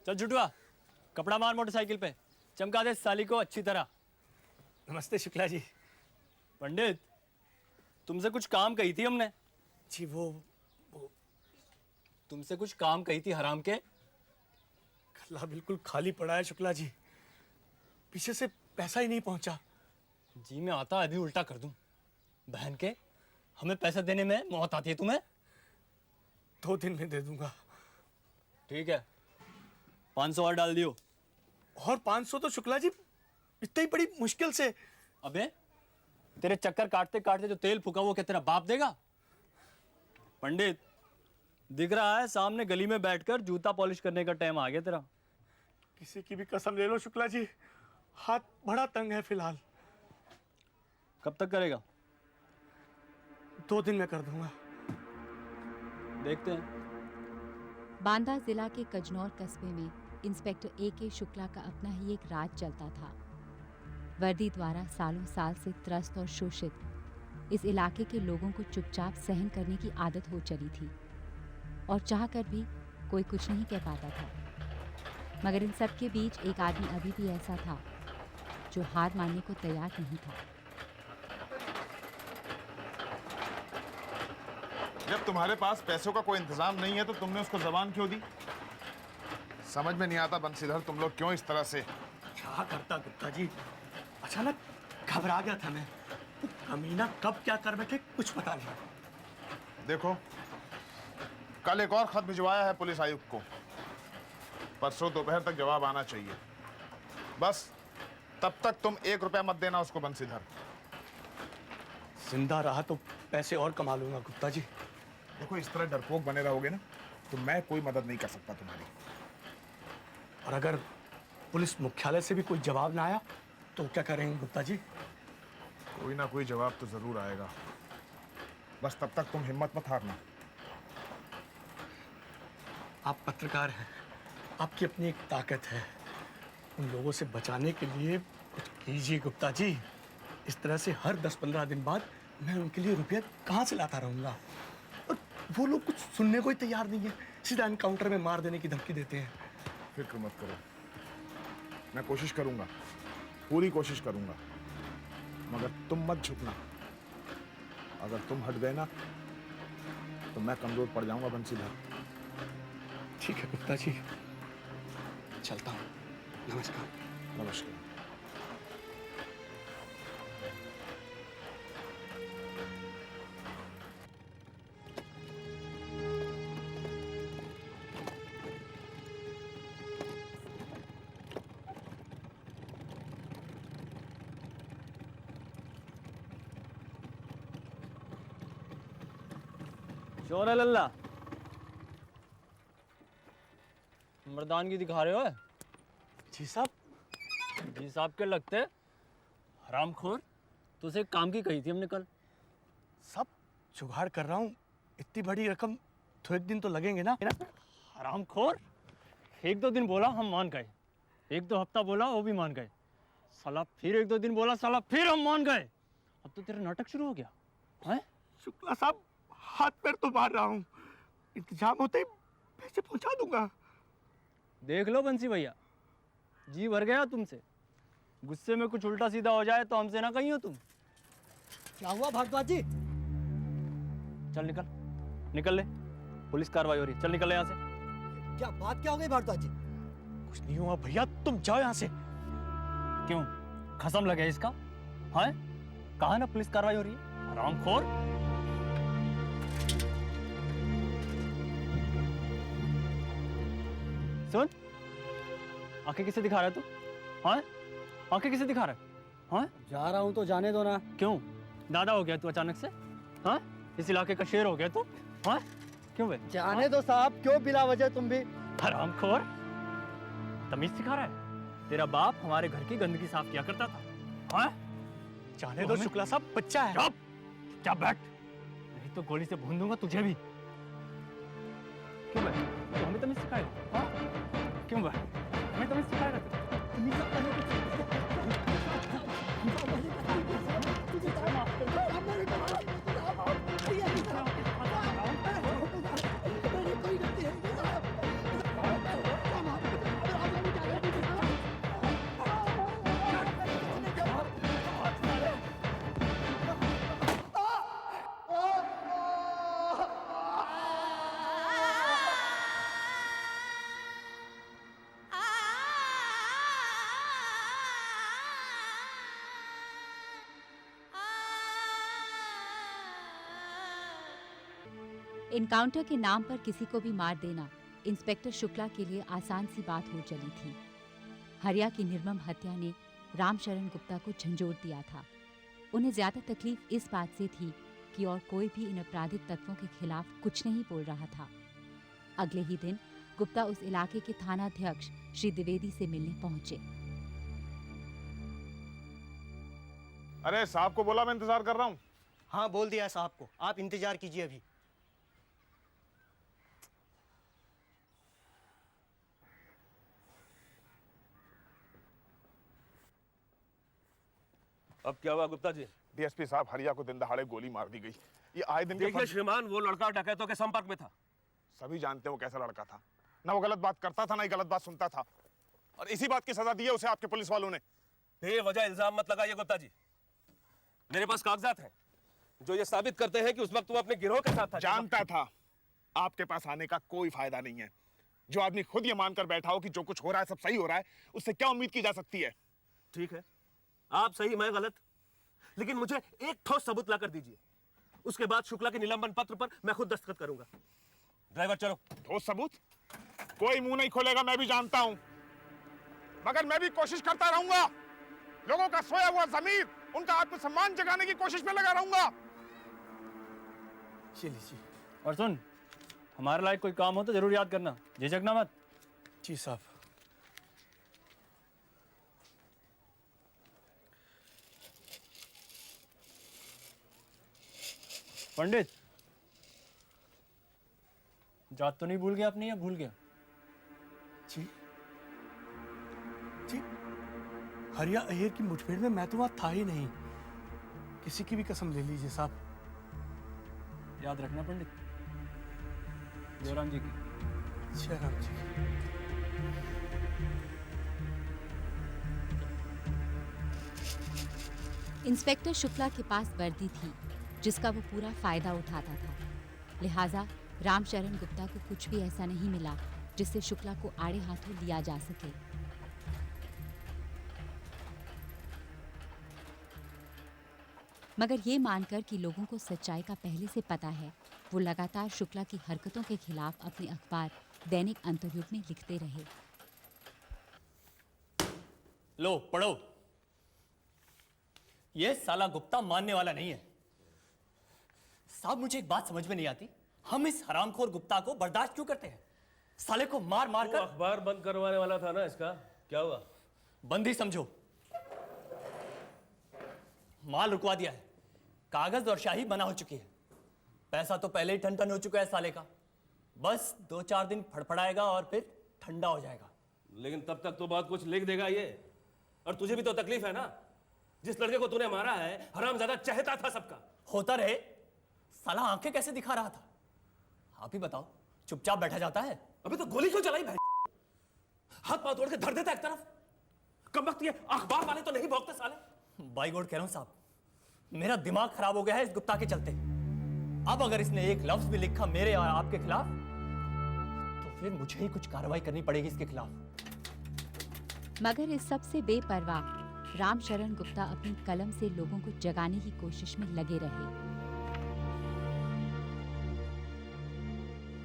चल जुटवा, कपड़ा मार मोटरसाइकिल पे, चमका दे साली को अच्छी तरह। नमस्ते शुक्ला जी। पंडित, तुमसे कुछ काम कही थी हमने। जी वो तुमसे कुछ काम कही थी हराम के। गला बिल्कुल खाली पड़ा है शुक्ला जी, पीछे से पैसा ही नहीं पहुंचा। जी मैं आता अभी उल्टा कर दूं। बहन के, हमें पैसा देने में मौत आती है तुम्हें। 2 दिन में दे दूंगा। ठीक है, 500 और डाल दियो। और 500 तो शुक्ला जी इतनी बड़ी मुश्किल से। अबे तेरे चक्कर काटते काटते जो तेल फूका वो क्या तेरा बाप देगा? पंडित, दिख रहा है सामने गली में बैठकर जूता पॉलिश करने का टाइम आ गया तेरा। किसी की भी कसम ले लो शुक्ला जी, हाथ बड़ा तंग है फिलहाल। कब तक करेगा? 2 दिन में कर दूंगा। देखते हैं। बांदा जिला के कजनौर कस्बे में इंस्पेक्टर ए.के. शुक्ला का अपना ही एक राज चलता था। वर्दी द्वारा सालों साल से त्रस्त और शोषित इस इलाके के लोगों को चुपचाप सहन करने की आदत हो चली थी और चाहकर भी कोई कुछ नहीं कह पाता था। मगर इन सब के बीच एक आदमी अभी भी ऐसा था जो हार मानने को तैयार नहीं था। जब तुम्हारे पास पैसों का कोई इंतजाम नहीं है तो तुमने उसको जबान क्यों दी? समझ में नहीं आता बंसीधर, तुम लोग क्यों इस तरह से। क्या करता गुप्ता जी, अचानक घबरा गया था मैं। कमीना कब क्या कर बैठे कुछ पता नहीं। देखो, कल एक और खत भिजवाया है पुलिस आयुक्त को। परसों दोपहर तक जवाब आना चाहिए। बस तब तक तुम 1 रुपया मत देना उसको बंसीधर। जिंदा रहा तो पैसे और कमा लूंगा गुप्ता जी। देखो, इस तरह डरपोक बने रहोगे ना तो मैं कोई मदद नहीं कर सकता तुम्हारी। और अगर पुलिस मुख्यालय से भी कोई जवाब ना आया तो क्या करेंगे गुप्ता जी? कोई ना कोई जवाब तो जरूर आएगा। बस तब तक तुम हिम्मत मत हारना। आप पत्रकार हैं, आपकी अपनी एक ताकत है। उन लोगों से बचाने के लिए कुछ कीजिए गुप्ता जी। इस तरह से हर 10-15 दिन बाद मैं उनके लिए रुपया कहाँ से लाता रहूंगा? और वो लोग कुछ सुनने को ही तैयार नहीं है, सीधा एनकाउंटर में मार देने की धमकी देते हैं। फिक्र मत करो, मैं कोशिश करूंगा, पूरी कोशिश करूंगा। मगर तुम मत झुकना। अगर तुम हट गए ना तो मैं कमजोर पड़ जाऊंगा बंसीधर। ठीक है गुप्ता जी, चलता हूँ। नमस्कार। नमस्कार। शोर है लल्ला, मर्दानगी दिखा रहे हो? जी साहब। जी साहब के लगते हरामखोर। तुझसे एक काम की कही थी हमने कल। सब जुगाड़ कर रहा हूँ, इतनी बड़ी रकम तो 1 दिन तो लगेंगे ना। हरामखोर, 1-2 दिन बोला हम मान गए, 1-2 हफ्ता बोला वो भी मान गए, साला फिर 1-2 दिन बोला, साला फिर हम मान गए। अब तो तेरा नाटक शुरू हो गया है? शुक्ला साहब, हाथ पैर तो मार रहा हूँ, इंतजाम होते ही पैसे पहुंचा दूंगा। देख लो बंसी भैया, जी भर गया तुमसे। गुस्से में कुछ उल्टा सीधा हो जाए तो हमसे ना कहीं हो तुम। क्या हुआ भारद्वाज जी? चल निकल, निकल ले, पुलिस कार्रवाई हो रही है। चल निकल ले यहाँ से। क्या बात क्या हो गई भारद्वाज जी? कुछ नहीं हुआ भैया, तुम जाओ यहाँ से। क्यों, खसम लगे इसका? है, कहा ना पुलिस कार्रवाई हो रही है। हरामखोर। सुन, आंखें किसे दिखा रहा है तू? हाँ, आंखें किसे दिखा रहा है? हाँ, जा रहा हूँ तो जाने दो ना। क्यों, दादा हो गया तू अचानक से? हाँ, इस इलाके का शेर हो गया तू? हाँ, क्यों बे? जाने दो साहब, क्यों बिला वजह तुम भी? हरामखोर, तमीज सिखा रहा है? तेरा बाप हमारे घर की गंदगी साफ किया करता था। हाँ, जाने दो शुक्ला साहब, बच्चा है। चुप, क्या बैठ, नहीं तो गोली से भून दूंगा तुझे भी। क्यों बे, तू हमें तमीज सिखाएगा? हाँ, क्यों बे, हमें तमीज सिखाएगा तू? इनकाउंटर के नाम पर किसी को भी मार देना इंस्पेक्टर शुक्ला के लिए आसान सी बात हो चली थी। हरिया की निर्मम हत्या ने रामशरण गुप्ता को झंझोर दिया था। उन्हें ज्यादा तकलीफ इस बात से थी कि और कोई भी इन आपराधिक तत्वों के खिलाफ कुछ नहीं बोल रहा था। अगले ही दिन गुप्ता उस इलाके के थानाध्यक्ष श्री द्विवेदी से मिलने पहुंचे। अरे साहब को बोला मैं इंतजार कर रहा हूँ। हाँ बोल दिया है साहब को, आप इंतजार कीजिए अभी। अब क्या हुआ गुप्ता जी? डीएसपी साहब, हरिया को दिन दहाड़े गोली मार दी गई। ये आए दिन के देखिए श्रीमान, वो लड़का डकैतों के संपर्क में था। सभी जानते हैं वो कैसा लड़का था। ना वो गलत बात करता था, ना ही गलत बात सुनता था, और इसी बात की सजा दी है उसे आपके पुलिस वालों ने। बेवजह इल्जाम मत लगाइए गुप्ता जी। मेरे पास कागजात हैं जो ये साबित करते हैं कि उस वक्त वो अपने गिरोह के साथ था। जानता था आपके पास आने का कोई फायदा नहीं है। जो आदमी खुद ये मानकर बैठा हो कि जो कुछ हो रहा है सब सही हो रहा है, उससे क्या उम्मीद की जा सकती है? ठीक है, आप सही मैं गलत, लेकिन मुझे एक ठोस सबूत ला कर दीजिए। उसके बाद शुक्ला के निलंबन पत्र पर मैं खुद दस्तखत करूंगा। ड्राइवर चलो। ठोस सबूत? कोई मुंह नहीं खोलेगा, मैं भी जानता हूं, मगर मैं भी कोशिश करता रहूंगा। लोगों का सोया हुआ जमीर, उनका आत्मसम्मान जगाने की कोशिश में लगा रहूंगा। ये लीजिए। और सुन, हमारे लायक कोई काम हो तो जरूर याद करना, झिझकना मत। जी साहब। पंडित, जात तो नहीं भूल गया अपनी, या भूल गया? जी जी, हरिया अय्यर की मुठभेड़ में मैं तो वहां था ही नहीं। किसी की भी कसम ले लीजिए साहब। याद रखना पंडित। जयराम जी की। जयराम जी। इंस्पेक्टर शुक्ला के पास वर्दी थी जिसका वो पूरा फायदा उठाता था। लिहाजा रामशरण गुप्ता को कुछ भी ऐसा नहीं मिला जिससे शुक्ला को आड़े हाथों लिया जा सके। मगर ये मानकर कि लोगों को सच्चाई का पहले से पता है, वो लगातार शुक्ला की हरकतों के खिलाफ अपने अखबार दैनिक अंतर्युग में लिखते रहे। लो पढ़ो। ये साला गुप्ता मानने वाला नहीं है। साहब, मुझे एक बात समझ में नहीं आती, हम इस हरामखोर गुप्ता को बर्दाश्त क्यों करते हैं? साले को मार मार कर अखबार बंद करवाने वाला था ना इसका, क्या हुआ? बंद ही समझो, माल रुकवा दिया है, कागज और शाही बना हो चुकी है, पैसा तो पहले ही ठन हो चुका है साले का। बस 2-4 दिन फड़फड़ाएगा और फिर ठंडा हो जाएगा। लेकिन तब तक तो बहुत कुछ लिख देगा ये। और तुझे भी तो तकलीफ है ना, जिस लड़के को तूने मारा है हरामजादा चहेता था सबका। होता रहे, साला आंखें कैसे दिखा रहा था? आप ही बताओ, चुपचाप बैठा जाता है? अबे तो गोली क्यों चलाई भाई? हाथ पांव तोड़ के धर देता एक तरफ। कम वक्त ये अखबार वाले तो नहीं भौंकते साले। बाई गॉड कह रहा हूं साहब, मेरा दिमाग खराब हो गया है इस गुप्ता के चलते। अब अगर इसने एक लफ्ज भी लिखा मेरे और आपके खिलाफ, तो फिर मुझे ही कुछ कार्रवाई करनी पड़ेगी इसके खिलाफ। मगर इस सब से बेपरवाह रामशरण गुप्ता अपनी कलम से लोगों को जगाने की कोशिश में लगे रहे।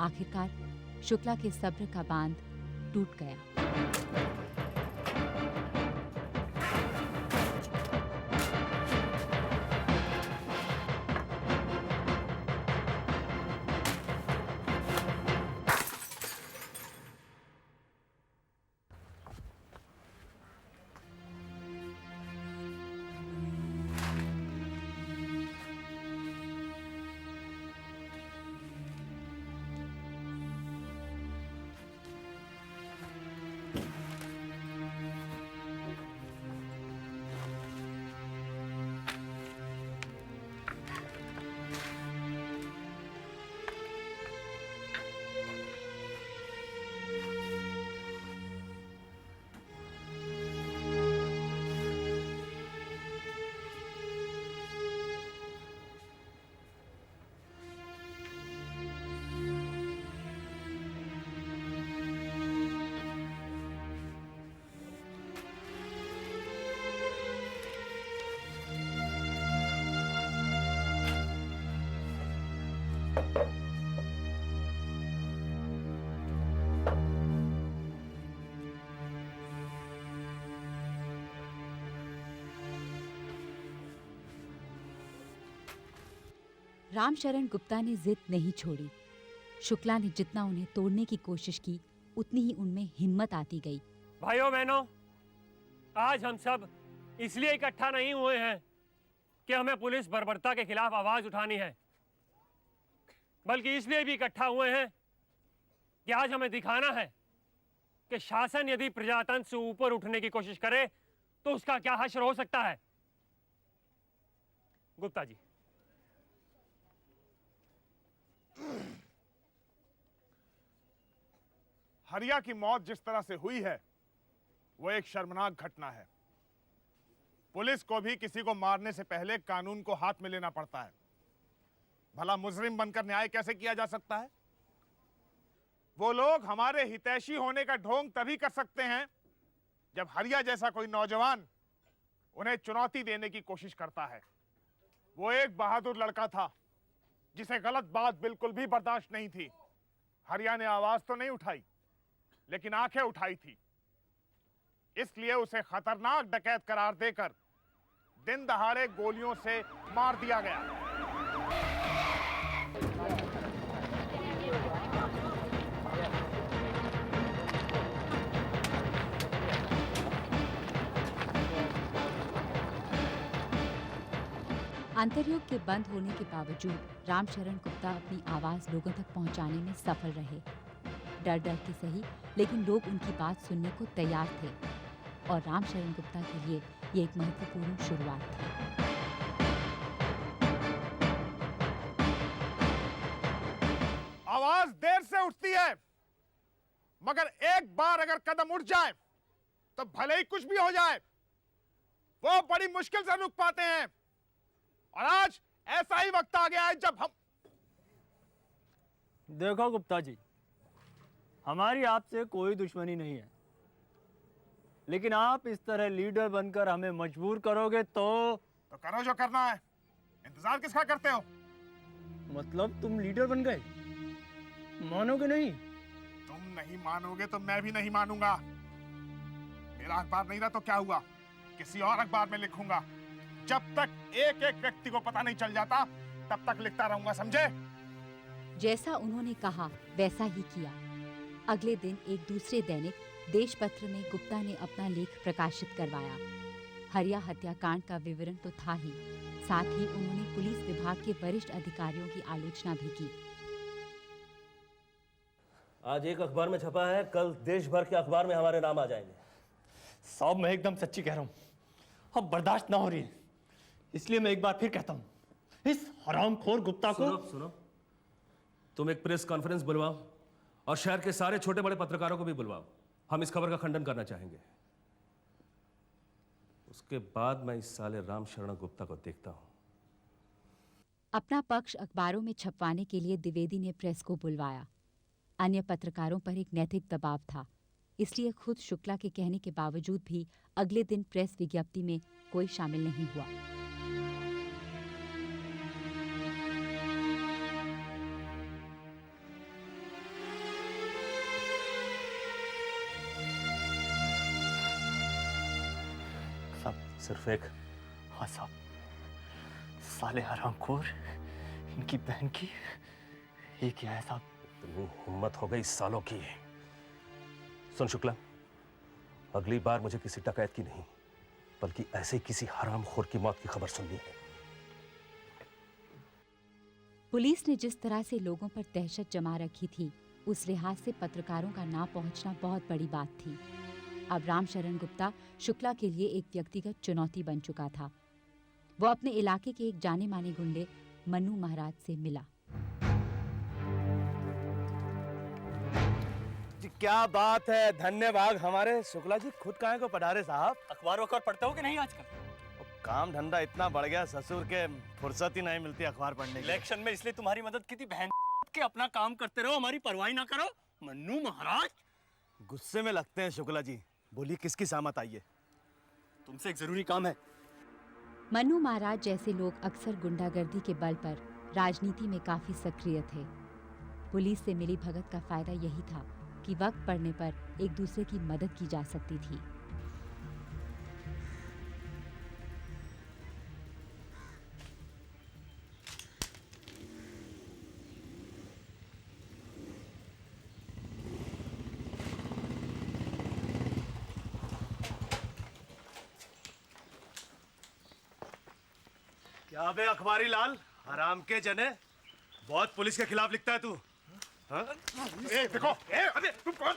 आखिरकार शुक्ला के सब्र का बांध टूट गया। रामशरण गुप्ता ने जिद नहीं छोड़ी। शुक्ला ने जितना उन्हें तोड़ने की कोशिश की, उतनी ही उनमें हिम्मत आती गई। भाइयों बहनों, आज हम सब इसलिए इकट्ठा नहीं हुए हैं कि हमें पुलिस बर्बरता के खिलाफ आवाज उठानी है, बल्कि इसलिए भी इकट्ठा हुए हैं कि आज हमें दिखाना है कि शासन यदि प्रजातंत्र से ऊपर उठने की कोशिश करे तो उसका क्या हश्र हो सकता है। गुप्ता जी। हरिया की मौत जिस तरह से हुई है वो एक शर्मनाक घटना है। पुलिस को भी किसी को मारने से पहले कानून को हाथ में लेना पड़ता है। भला मुजरिम बनकर न्याय कैसे किया जा सकता है? वो लोग हमारे हितैषी होने का ढोंग तभी कर सकते हैं जब हरिया जैसा कोई नौजवान उन्हें चुनौती देने की कोशिश करता है। वो एक बहादुर लड़का था जिसे गलत बात बिल्कुल भी बर्दाश्त नहीं थी। हरिया ने आवाज तो नहीं उठाई, लेकिन आंखें उठाई थी। इसलिए उसे खतरनाक डकैत करार देकर दिन दहाड़े गोलियों से मार दिया गया। अंतर्युग के बंद होने के बावजूद रामशरण गुप्ता अपनी आवाज लोगों तक पहुंचाने में सफल रहे। डर डर के सही, लेकिन लोग उनकी बात सुनने को तैयार थे और रामशरण गुप्ता के लिए ये एक महत्वपूर्ण शुरुआत थी। आवाज देर से उठती है, मगर एक बार अगर कदम उठ जाए तो भले ही कुछ भी हो जाए, वो बड़ी मुश्किल से रुक पाते हैं। और आज ऐसा ही वक्त आ गया है जब हम देखो गुप्ता जी, हमारी आपसे कोई दुश्मनी नहीं है, लेकिन आप इस तरह लीडर बनकर हमें मजबूर करोगे तो करो जो करना है। इंतजार किसका करते हो? मतलब तुम लीडर बन गए? मानोगे नहीं? तुम नहीं मानोगे तो मैं भी नहीं मानूंगा। मेरा अखबार नहीं रहा तो क्या हुआ, किसी और अखबार में लिखूंगा। जब तक एक एक व्यक्ति को पता नहीं चल जाता तब तक लिखता रहूंगा, समझे? जैसा उन्होंने कहा वैसा ही किया। अगले दिन एक दूसरे दैनिक देशपत्र में गुप्ता ने अपना लेख प्रकाशित करवाया। हरिया हत्याकांड का विवरण तो था ही, साथ ही उन्होंने पुलिस विभाग के वरिष्ठ अधिकारियों की आलोचना भी की। आज एक अखबार में छपा है, कल देश भर के अखबार में हमारे नाम आ जाएंगे। साहब मैं एकदम सच्ची कह रहा हूं, अब बर्दाश्त ना हो रही है। इसलिए मैं एक बार फिर कहता हूं, इस हरामखोर गुप्ता को सुनो, तुम एक प्रेस कॉन्फ्रेंस बुलवाओ और शहर के सारे छोटे बड़े पत्रकारों को भी बुलवाओ। हम इस खबर का खंडन करना चाहेंगे। उसके बाद मैं इस साले रामशरण गुप्ता को देखता हूं। अपना पक्ष अखबारों में छपवाने के लिए द्विवेदी ने प्रेस को बुलवाया। अन्य पत्रकारों पर एक नैतिक दबाव था, इसलिए खुद शुक्ला के कहने के बावजूद भी अगले दिन प्रेस विज्ञप्ति में कोई शामिल नहीं हुआ। सिर्फ एक हाँ साहब, साले हरामखोर, इनकी बहन की ये क्या है साहब? इतनी हिम्मत हो गई सालों की। सुन शुक्ला, अगली बार मुझे किसी डकैत की नहीं बल्कि ऐसे ही किसी हरामखोर की मौत की खबर सुननी है। पुलिस ने जिस तरह से लोगों पर दहशत जमा रखी थी, उस लिहाज से पत्रकारों का ना पहुंचना बहुत बड़ी बात थी। अब रामशरण गुप्ता शुक्ला के लिए एक व्यक्तिगत चुनौती बन चुका था। वो अपने इलाके के एक जाने माने गुंडे मन्नू महाराज से मिला। जी क्या बात है, धन्यवाद हमारे शुक्ला जी। खुद काहे को पधारे साहब। अखबार वखबार पढ़ते हो कि नहीं आजकल? काम धंधा इतना बढ़ गया, ससुर के फुर्सत ही नहीं मिलती अखबार पढ़ने की। इलेक्शन में इसलिए तुम्हारी मदद की थी, बहन के अपना काम करते रहो, हमारी परवाही ना करो। मन्नू महाराज गुस्से में लगते हैं शुक्ला जी। बोलिए किसकी सामत आई है? तुमसे एक जरूरी काम है। मन्नू महाराज जैसे लोग अक्सर गुंडागर्दी के बल पर राजनीति में काफी सक्रिय थे। पुलिस से मिली भगत का फायदा यही था कि वक्त पड़ने पर एक दूसरे की मदद की जा सकती थी। अबे अखबारी लाल, हराम के जने, बहुत पुलिस के खिलाफ लिखता है तू। हाँ? देखो अरे तुम कौन?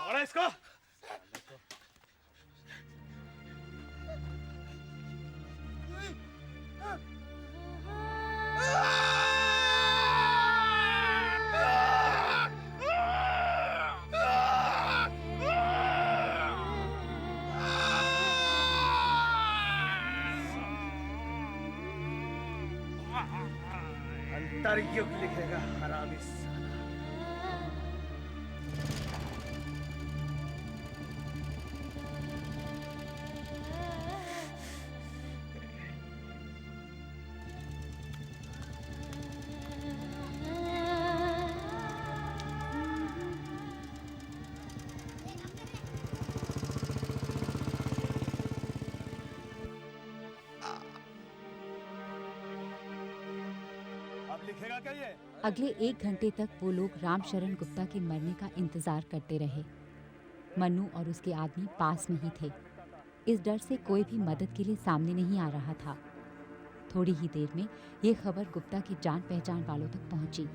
पकड़ा इसको। अंतर्युग लिखेगा हरामी साला। अब लिखेगा क्या ये? अगले 1 घंटे तक वो लोग रामशरण गुप्ता के मरने का इंतजार करते रहे। मन्नू और उसके आदमी पास में ही थे। इस डर से कोई भी मदद के लिए सामने नहीं आ रहा था। थोड़ी ही देर में ये खबर गुप्ता की जान पहचान वालों तक पहुंची।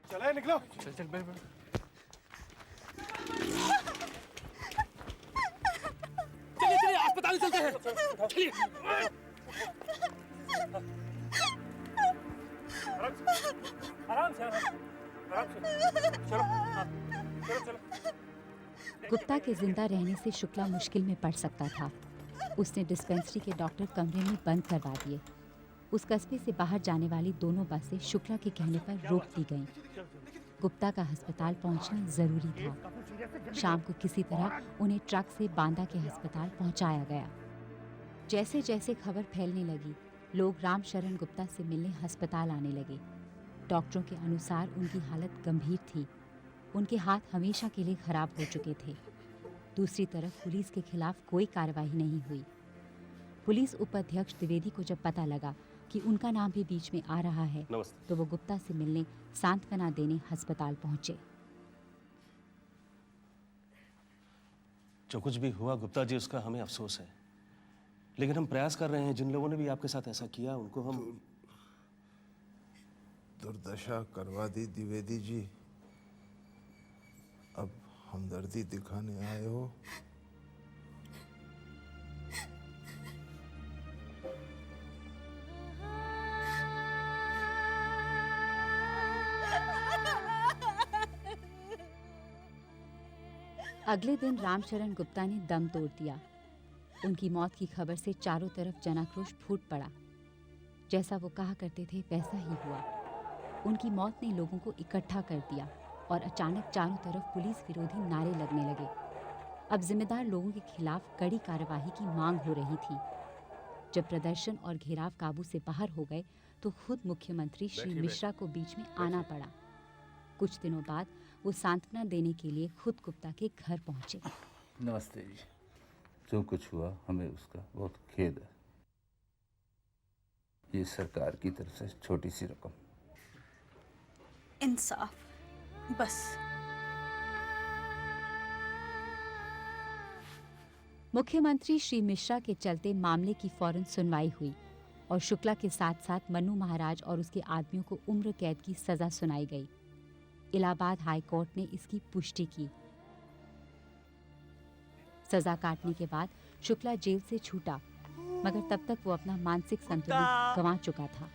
चले निकलो। चल चल बैठ बैठ। चलिए चलिए अस्पताल चलते हैं। चलिए। आराम से आराम से। चलो हाँ, चलो चलो। गुप्ता के जिंदा रहने से शुक्ला मुश्किल में पड़ सकता था। उसने डिस्पेंसरी के डॉक्टर कमरे में बंद करवा दिए। उस कस्बे से बाहर जाने वाली दोनों बसें शुक्ला के कहने पर रोक दी गईं। गुप्ता का अस्पताल पहुंचना जरूरी था। शाम को किसी तरह उन्हें ट्रक से बांदा के अस्पताल पहुंचाया गया। जैसे जैसे खबर फैलने लगी, लोग रामशरण गुप्ता से मिलने अस्पताल आने लगे। डॉक्टरों के अनुसार उनकी हालत गंभीर थी। उनके हाथ हमेशा के लिए खराब हो चुके थे। दूसरी तरफ पुलिस के खिलाफ कोई कार्रवाई नहीं हुई। पुलिस उपाध्यक्ष द्विवेदी को जब पता लगा कि उनका नाम भी बीच में आ रहा है, तो वो गुप्ता से मिलने, सांत्वना देने अस्पताल पहुंचे। जो कुछ भी हुआ गुप्ता जी, उसका हमें अफसोस है, लेकिन हम प्रयास कर रहे हैं। जिन लोगों ने भी आपके साथ ऐसा किया उनको हम दुर्दशा करवा दी द्विवेदी जी। अब हमदर्दी दिखाने आए हो। अगले दिन रामशरण गुप्ता ने दम तोड़ दिया। उनकी मौत की खबर से चारों तरफ जनाक्रोश फूट पड़ा। जैसा वो कहा करते थे वैसा ही हुआ। उनकी मौत ने लोगों को इकट्ठा कर दिया और अचानक चारों तरफ पुलिस विरोधी नारे लगने लगे। अब जिम्मेदार लोगों के खिलाफ कड़ी कार्यवाही की मांग हो रही थी। जब प्रदर्शन और घेराव काबू से बाहर हो गए तो खुद मुख्यमंत्री श्री मिश्रा को बीच में आना पड़ा। कुछ दिनों बाद वो सांत्वना देने के लिए खुद गुप्ता के घर पहुंचे। नमस्ते जी। जो कुछ हुआ हमें उसका बहुत खेद है। ये सरकार की तरफ से छोटी सी रकम। इंसाफ बस। मुख्यमंत्री श्री मिश्रा के चलते मामले की फौरन सुनवाई हुई और शुक्ला के साथ साथ मन्नू महाराज और उसके आदमियों को उम्र कैद की सजा सुनाई गई। इलाहाबाद हाई कोर्ट ने इसकी पुष्टि की। सजा काटने के बाद शुक्ला जेल से छूटा, मगर तब तक वो अपना मानसिक संतुलन गंवा चुका था।